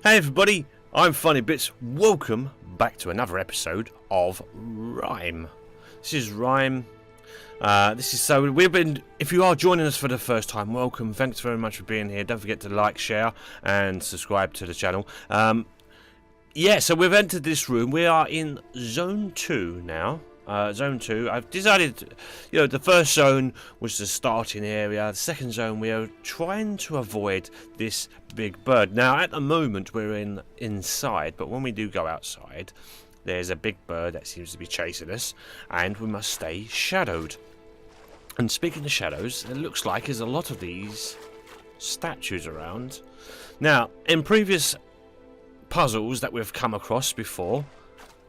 Hey everybody, I'm Funny Bits. Welcome back to another episode of Rime. This is Rime. If you are joining us for the first time, welcome. Thanks very much for being here. Don't forget to like, share, and subscribe to the channel. So we've entered this room. We are in Zone 2 now. Zone 2. I've decided, the first zone was the starting area. The second zone, we are trying to avoid this big bird. Now, at the moment, we're inside, but when we do go outside, there's a big bird that seems to be chasing us, and we must stay shadowed. And speaking of shadows, it looks like there's a lot of these statues around. Now, in previous puzzles that we've come across before,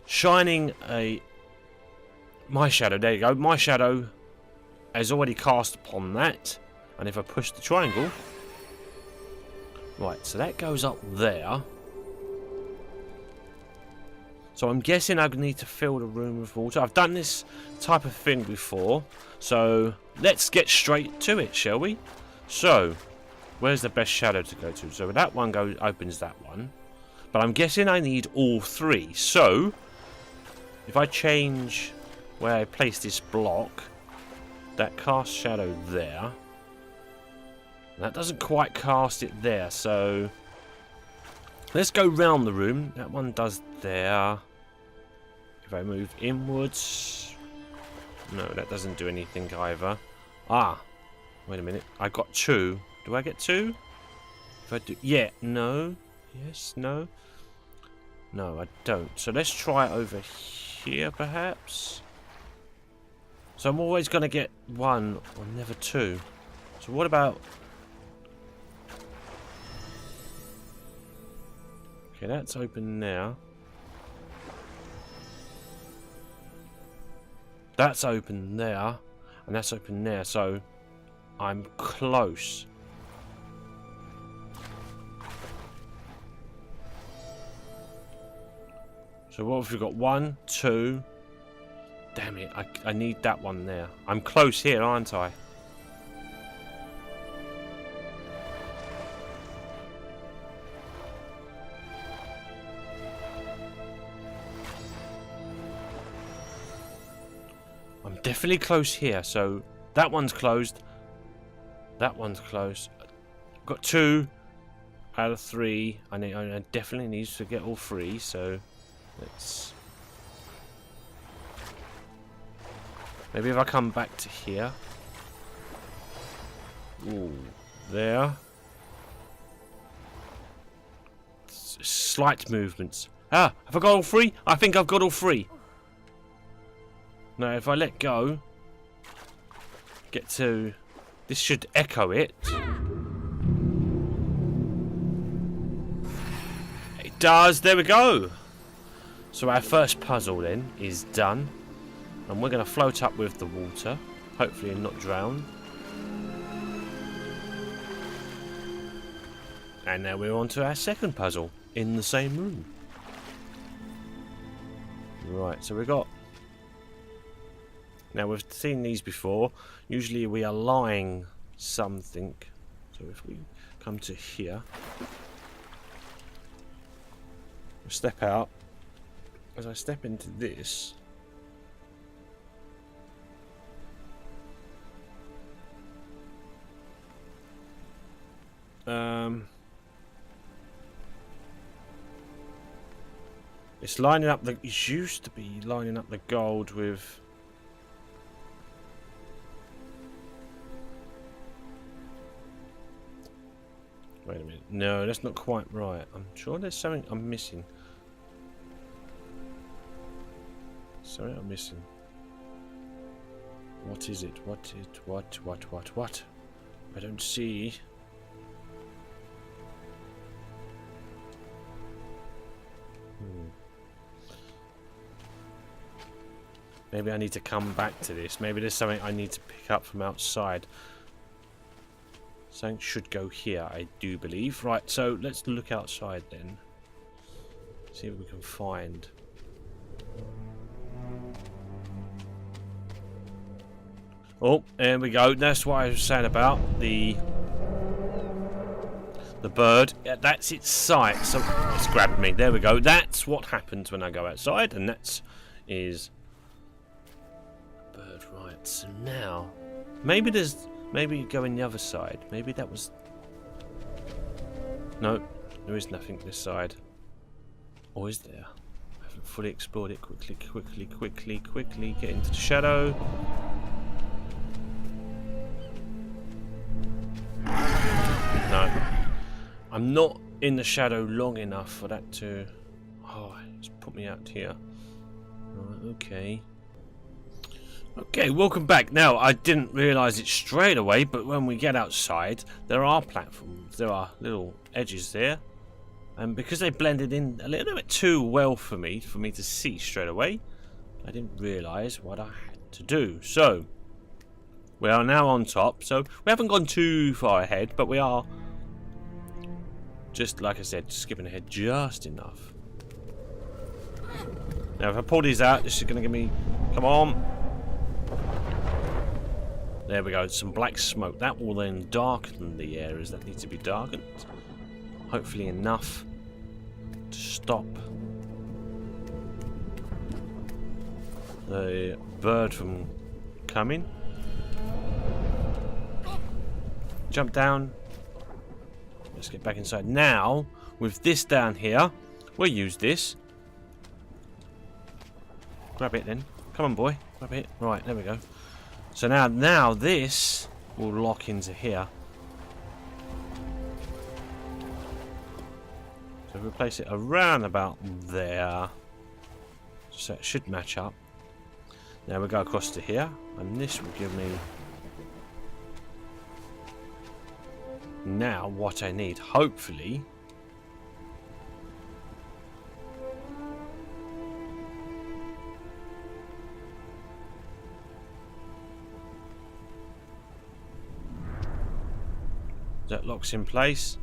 shining my shadow, there you go, my shadow has already cast upon that, and if I push the triangle, right, so that goes up there. So I'm guessing I need to fill the room with water. I've done this type of thing before, so let's get straight to it, shall we? So, where's the best shadow to go to? So that one opens that one, but I'm guessing I need all three. So, if I change where I place this block, that casts shadow there. That doesn't quite cast it there, so let's go round the room. That one does there. If I move inwards, no, that doesn't do anything either. Ah, wait a minute. I got two. Do I get two? If I do, yeah, no, yes, no, no, I don't. So let's try over here, perhaps. So I'm always going to get one or never two. So what about... Okay, that's open now. That's open there. And that's open there. So I'm close. So what have we got? One, two... Damn it, I need that one there. I'm close here, aren't I? I'm definitely close here, so that one's closed. That one's closed. I've got 2 out of 3. I definitely need to get all 3, so let's... Maybe if I come back to here. Ooh, there. Slight movements. Ah, have I got all 3? I think I've got all 3. Now, if I let go, get to... This should echo it. It does. There we go. So our first puzzle then is done. And we're going to float up with the water, hopefully not drown. And now we're on to our second puzzle in the same room. Right, so we've got... Now we've seen these before. Usually we align something. So if we come to here, we'll step out. As I step into this... It's lining up the... It used to be lining up the gold with... Wait a minute. No, that's not quite right. I'm sure there's something I'm missing. Something I'm missing. What is it? What? I don't see... Maybe I need to come back to this. Maybe there's something I need to pick up from outside. Something should go here, I do believe. Right, so let's look outside then. See if we can find... Oh, there we go. That's what I was saying about the The bird, yeah, that's its sight. So it's grabbed me. There we go. That's what happens when I go outside, and that is bird. Right. So now, maybe going the other side. Maybe that was. No, there is nothing this side. Or is there? I haven't fully explored it. Quickly. Get into the shadow. No. I'm not in the shadow long enough for that to... Oh, it's put me out here. Right, okay. Okay, welcome back. Now, I didn't realise it straight away, but when we get outside, there are platforms. There are little edges there. And because they blended in a little bit too well for me to see straight away, I didn't realise what I had to do. So, we are now on top. So, we haven't gone too far ahead, but we are... Just like I said, skipping ahead just enough. Now, if I pull these out, this is going to give me... Come on. There we go. Some black smoke. That will then darken the areas that need to be darkened. Hopefully enough to stop the bird from coming. Jump down. Let's get back inside. Now, with this down here, we'll use this. Grab it then. Come on, boy. Grab it. Right, there we go. So now this will lock into here. So if we place it around about there, so it should match up. Now we go across to here, and this will give me now what I need. Hopefully, that locks in place.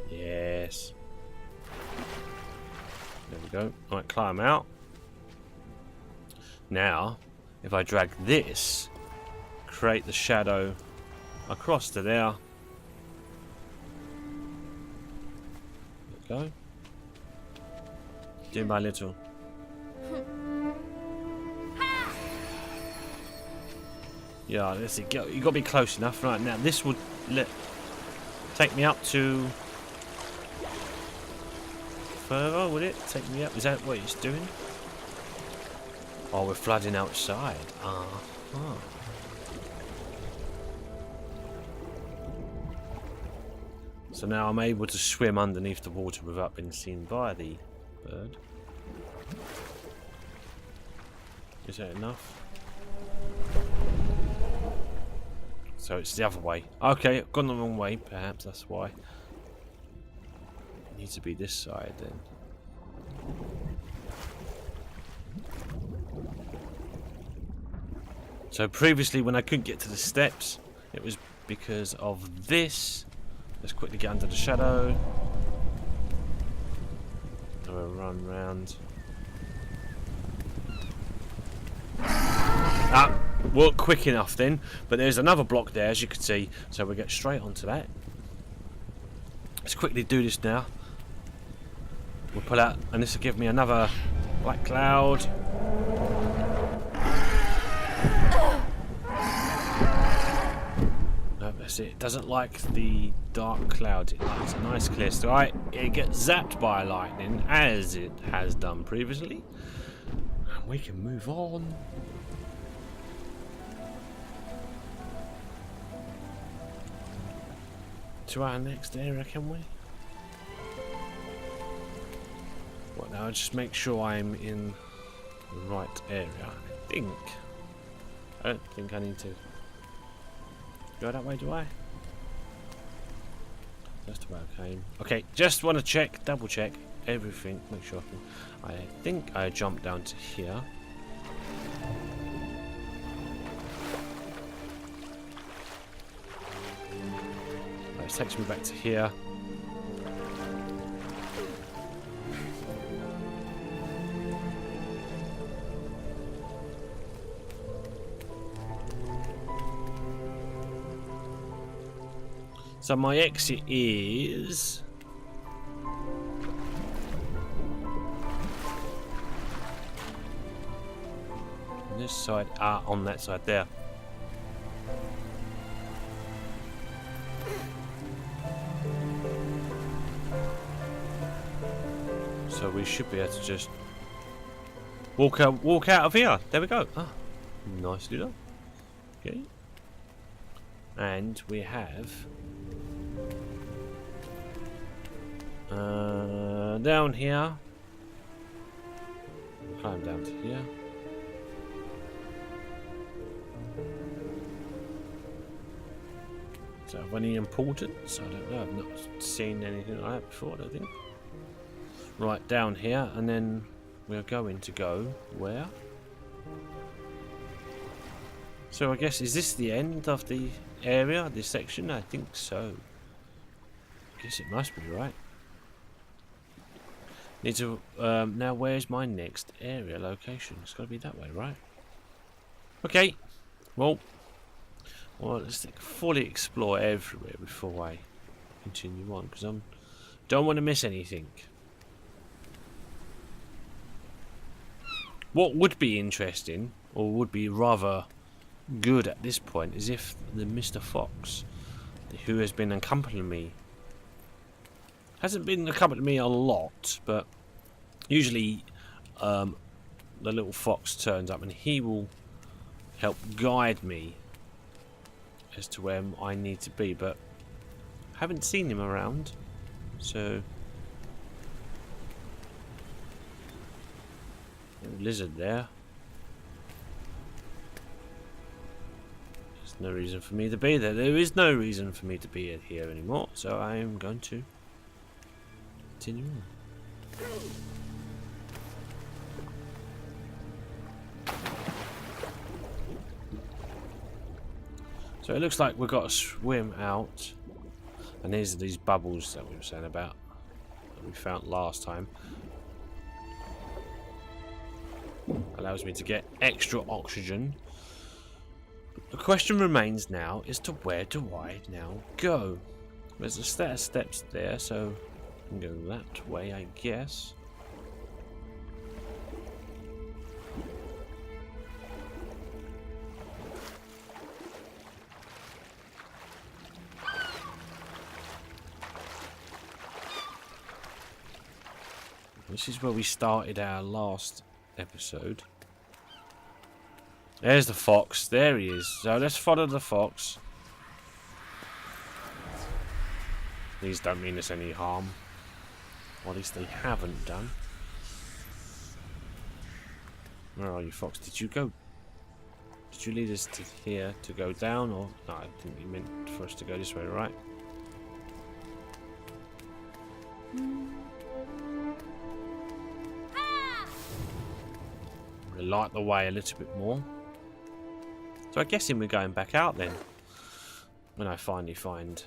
Yes. There we go. Right, climb out. Now, if I drag this, create the shadow across to there. There we go. Do my little. Yeah, let's see. You got to be close enough. Right now, this would take me up to further. Would it take me up? Is that what it's doing? Oh, we're flooding outside. So now I'm able to swim underneath the water without being seen by the bird. Is that enough? So it's the other way. Okay, I've gone the wrong way, perhaps that's why. It needs to be this side then. So previously when I couldn't get to the steps, it was because of this. Let's quickly get under the shadow. And we'll run round. Ah! Weren't quick enough then, but there's another block there as you can see, so we'll get straight onto that. Let's quickly do this now. We'll pull out, and this will give me another black cloud. No, that's it. It doesn't like the dark clouds, it likes a nice clear sky. It gets zapped by lightning as it has done previously, and we can move on. To our next area, can we? Well, now just make sure I'm in the right area. I don't think I need to go that way, do I? That's the way I came. Okay, just want to check, double check everything, make sure I think I jumped down to here. It takes me back to here. So my exit is... on this side. Ah, on that side there. So we should be able to just walk out of here. There we go. Ah, nicely done. Okay. And we have down here. Climb down to here. Is that of any importance? I don't know. I've not seen anything like that before, I don't think. Right, down here, and then we're going to go where? So I guess, is this the end of the area, this section? I think so. I guess it must be, right? Need to, now where's my next area location? It's got to be that way, right? Okay, well, let's fully explore everywhere before I continue on, because I don't want to miss anything. What would be interesting, or would be rather good at this point, is if the Mr. Fox, who has been accompanying me, hasn't been accompanying me a lot, but usually the little fox turns up and he will help guide me as to where I need to be, but I haven't seen him around, so... lizard there. There's no reason for me to be there. There is no reason for me to be here anymore, so I am going to continue on. So it looks like we've got to swim out, and these are these bubbles that we were saying about that we found last time. Allows me to get extra oxygen. The question remains now as to where do I now go? There's a set of steps there, so I can go that way, I guess. This is where we started our last episode. There's the fox. There he is. So let's follow the fox. These don't mean us any harm. Or at least they haven't done. Where are you, fox? Did you go? Did you lead us to here to go down? Or no, I think you meant for us to go this way, right? Light the way a little bit more. So I'm guessing we're going back out then. When I finally find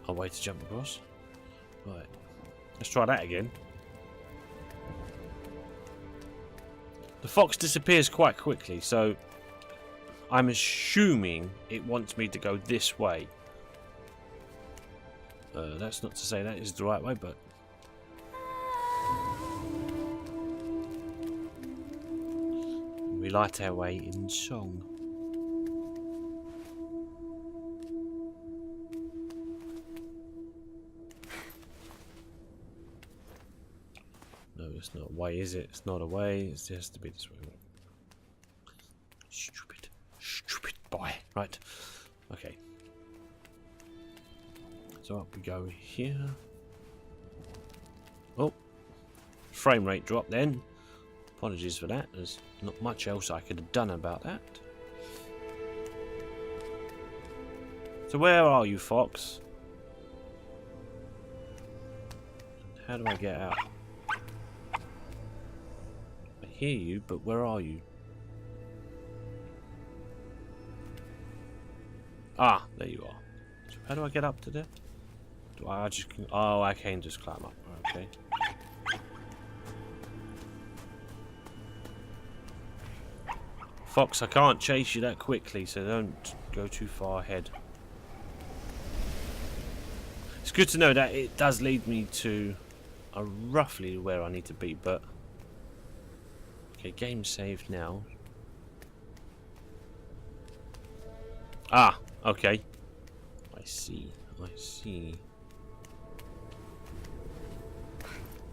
a way to jump across. Right. Let's try that again. The fox disappears quite quickly, so I'm assuming it wants me to go this way. That's not to say that is the right way, but we light our way in song. No, it's not a way, is it? It's not a way. It has to be this way. Stupid boy. Right. Okay. So up we go here. Oh, frame rate drop then. Apologies for that. There's not much else I could have done about that. So where are you, fox? How do I get out? I hear you, but where are you? Ah, there you are. So how do I get up to there? Do I just... oh, I can just climb up. Okay. Fox, I can't chase you that quickly, so don't go too far ahead. It's good to know that it does lead me to roughly where I need to be, but... Okay, game saved now. Ah, okay. I see, I see.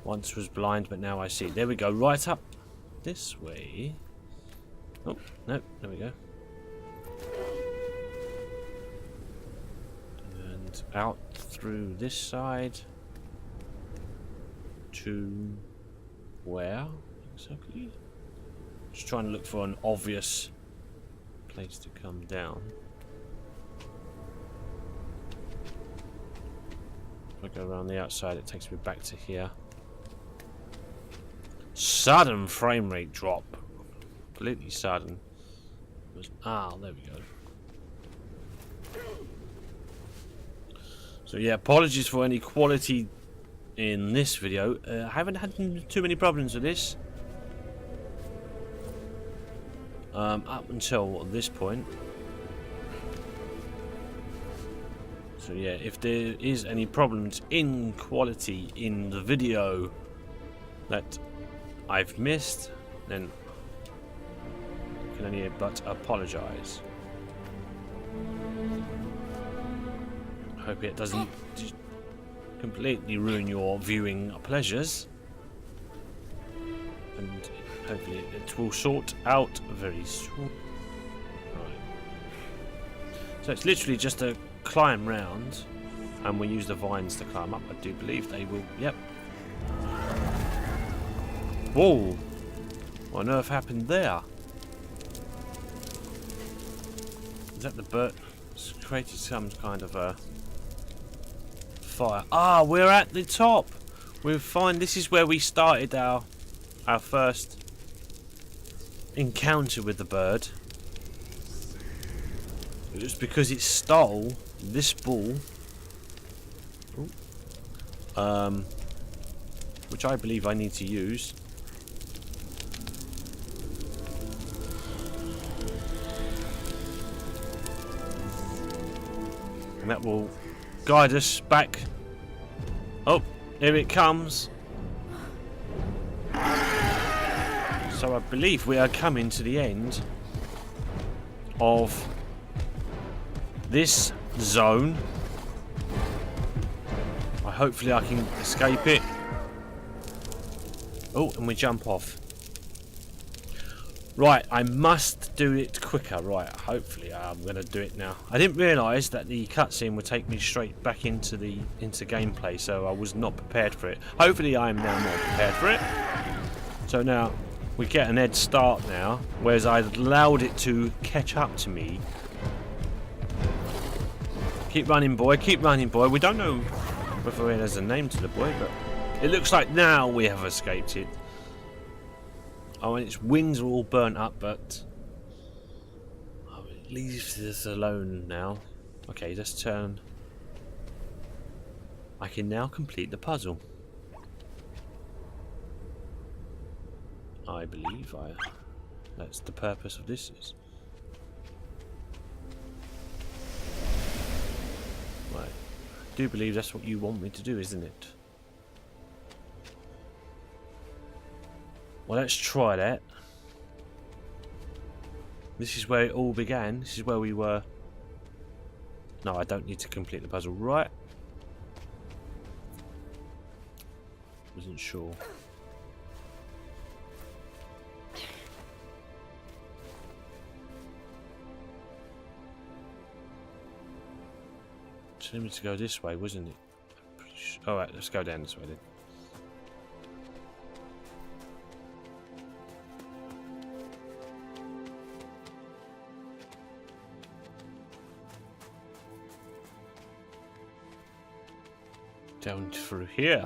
Once was blind, but now I see. There we go, right up this way. Oh, no, there we go. And out through this side. To where exactly? Just trying to look for an obvious place to come down. If I go around the outside, it takes me back to here. Sudden frame rate drop. Completely sudden. Ah, there we go. So yeah, apologies for any quality in this video. I haven't had too many problems with this. Up until this point. So yeah, if there is any problems in quality in the video that I've missed, then I can only but apologise. Hope it doesn't completely ruin your viewing pleasures, and hopefully it will sort out very soon. Right. So it's literally just a climb round, and we use the vines to climb up. I do believe they will. Yep. Whoa! What on earth happened there? Is that the bird? It's created some kind of a fire. Ah, we're at the top. We're fine. This is where we started our first encounter with the bird. It was because it stole this ball, which I believe I need to use. And that will guide us back. Oh, here it comes. So I believe we are coming to the end of this zone. Hopefully I can escape it. Oh, and we jump off. Right, I must do it quicker. Right, hopefully I'm going to do it now. I didn't realise that the cutscene would take me straight back into gameplay, so I was not prepared for it. Hopefully I am now more prepared for it. So now we get an head start now, whereas I allowed it to catch up to me. Keep running, boy. Keep running, boy. We don't know whether there's a name to the boy, but it looks like now we have escaped it. Oh, and its wings are all burnt up, but it leaves us alone now. Okay, let's turn. I can now complete the puzzle. I believe that's the purpose of this is. Right. I do believe that's what you want me to do, isn't it? Well, let's try that. This is where it all began. This is where we were. No, I don't need to complete the puzzle. Right. Wasn't sure. It me to go this way, wasn't it? Alright, let's go down this way then. Down through here.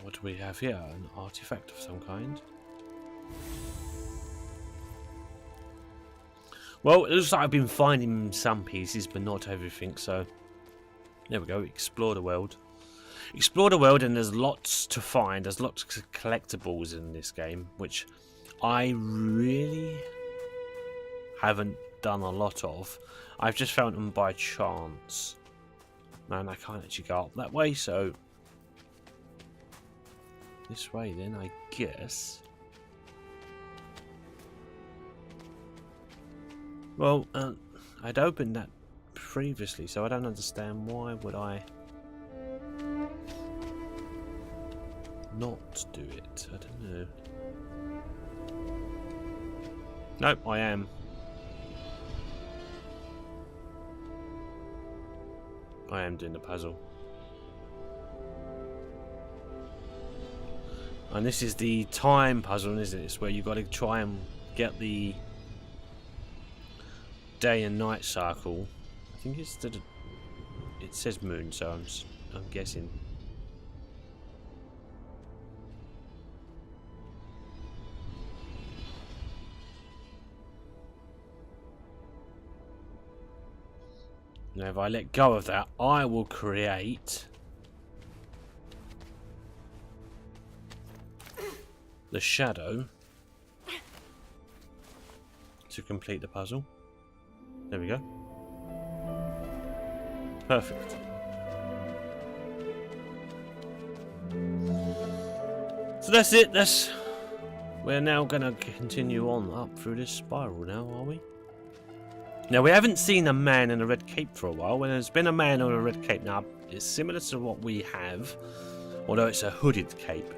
What do we have here? An artifact of some kind. Well, it looks like I've been finding some pieces, but not everything, so there we go, explore the world. Explore the world, and there's lots to find. There's lots of collectibles in this game, which I really haven't done a lot of. I've just found them by chance. And I can't actually go up that way, so this way then, I guess. Well, I'd opened that previously, so I don't understand why would I not do it. I don't know. Nope, I am. I am doing the puzzle. And this is the time puzzle, isn't it? It's where you've got to try and get the day and night cycle. I think it's the... It says moon, so I'm guessing. Now if I let go of that, I will create the shadow to complete the puzzle. There we go. Perfect. So that's it. We're now going to continue on up through this spiral now, are we? Now, we haven't seen a man in a red cape for a while. When there's been a man in a red cape now, it's similar to what we have, although it's a hooded cape.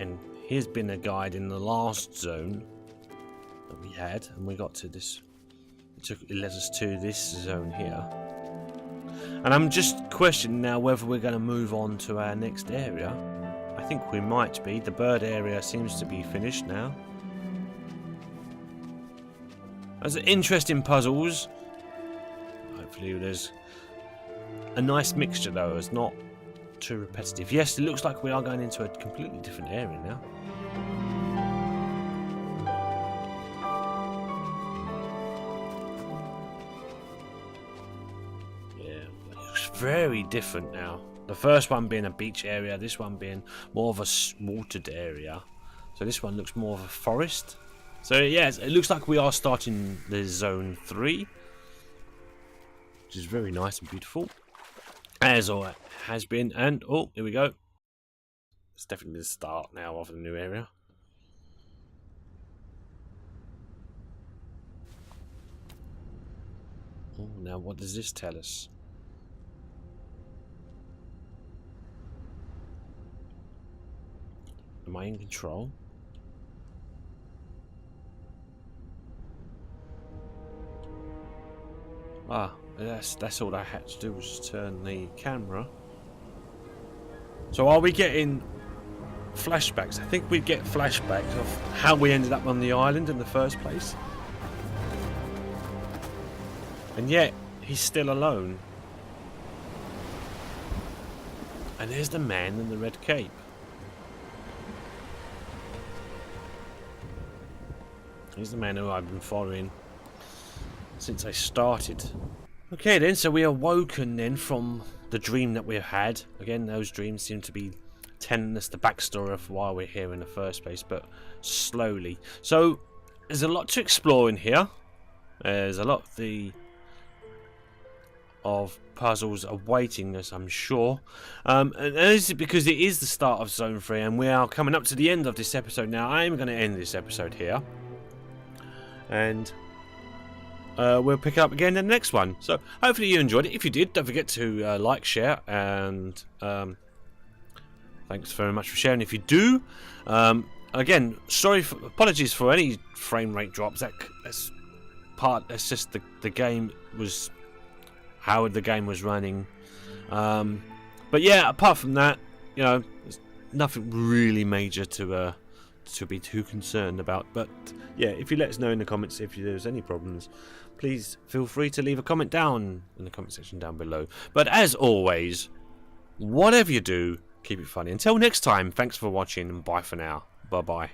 And here's been a guide in the last zone that we had, and we got to this. It led us to this zone here. And I'm just questioning now whether we're going to move on to our next area. I think we might be. The bird area seems to be finished now. Those are interesting puzzles. Hopefully there's a nice mixture though. It's not too repetitive. Yes, it looks like we are going into a completely different area now. Very different now. The first one being a beach area, this one being more of a watered area. So this one looks more of a forest. So yes, it looks like we are starting the zone 3, which is very nice and beautiful, as all it has been. And oh, here we go. It's definitely the start now of the new area. Oh, now what does this tell us? Am I in control? Ah, that's all I had to do was turn the camera. So are we getting flashbacks? I think we get flashbacks of how we ended up on the island in the first place. And yet, he's still alone. And there's the man in the red cape. He's the man who I've been following since I started. Okay then, so we are woken then from the dream that we've had. Again, those dreams seem to be telling us the backstory of why we're here in the first place, but slowly. So, there's a lot to explore in here. There's a lot of puzzles awaiting us, I'm sure. And this is because it is the start of Zone 3, and we are coming up to the end of this episode now. I am going to end this episode here. And we'll pick it up again in the next one. So hopefully you enjoyed it. If you did, don't forget to like, share, and thanks very much for sharing if you do. Again, apologies for any frame rate drops. That's just the game was how the game was running. But yeah, apart from that, you know, there's nothing really major to be too concerned about. But yeah, if you let us know in the comments if there's any problems, please feel free to leave a comment down in the comment section down below. But as always, whatever you do, keep it funny. Until next time, thanks for watching and bye for now. Bye bye.